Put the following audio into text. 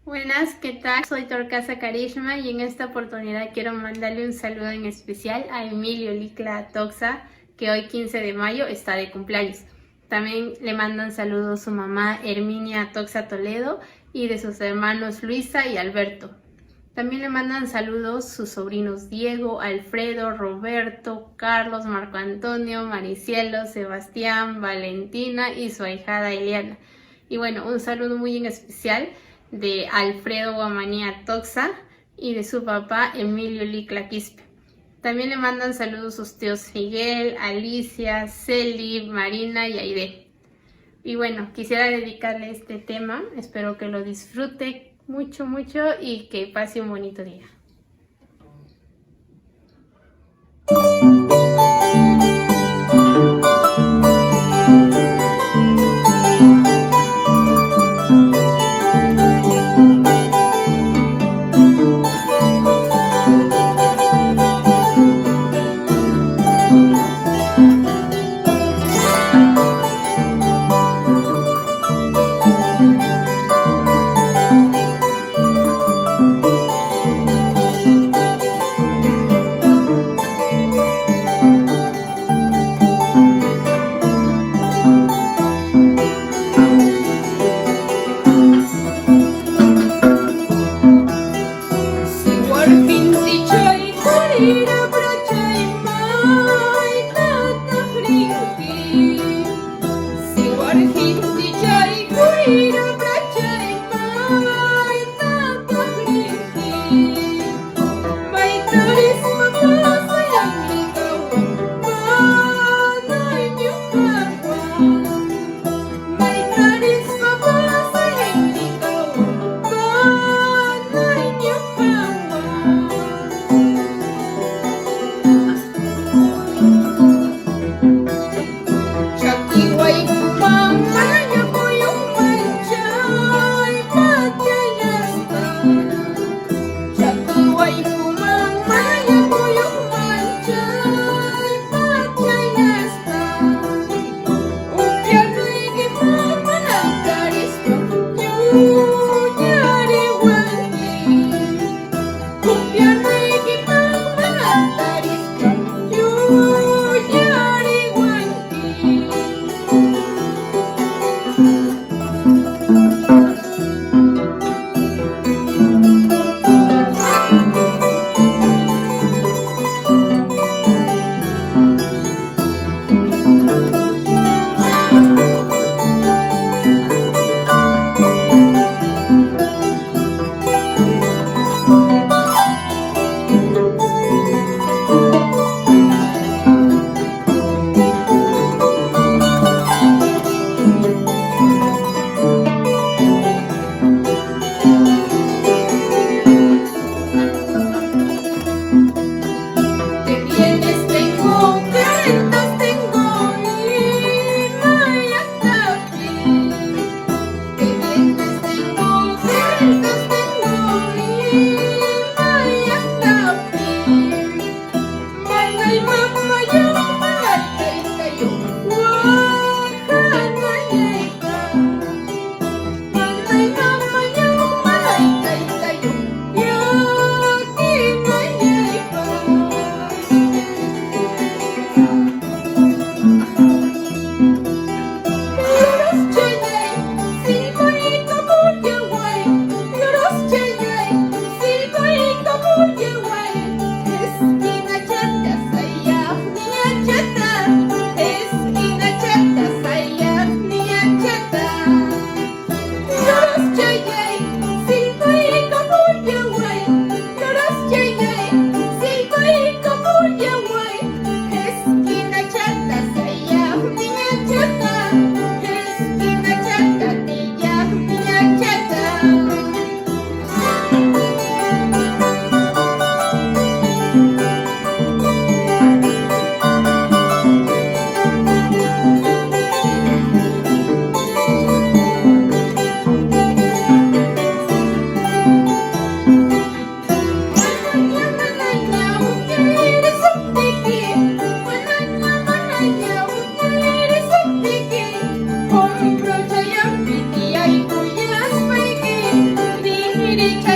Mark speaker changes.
Speaker 1: Buenas, ¿qué tal? Soy Torcasa Karishma y en esta oportunidad quiero mandarle un saludo en especial a Emilio Licla Toxa, que hoy 15 de mayo está de cumpleaños. También le mandan saludos su mamá Herminia Toxa Toledo y de sus hermanos Luisa y Alberto. También le mandan saludos sus sobrinos Diego, Alfredo, Roberto, Carlos, Marco Antonio, Maricielo, Sebastián, Valentina y su ahijada Eliana. Y bueno, un saludo muy en especial de Alfredo Guamanía Toxa y de su papá Emilio Licla Quispe. También le mandan saludos sus tíos Miguel, Alicia, Celi, Marina y Aide. Y bueno, quisiera dedicarle este tema, espero que lo disfrute mucho y que pase un bonito día. derecha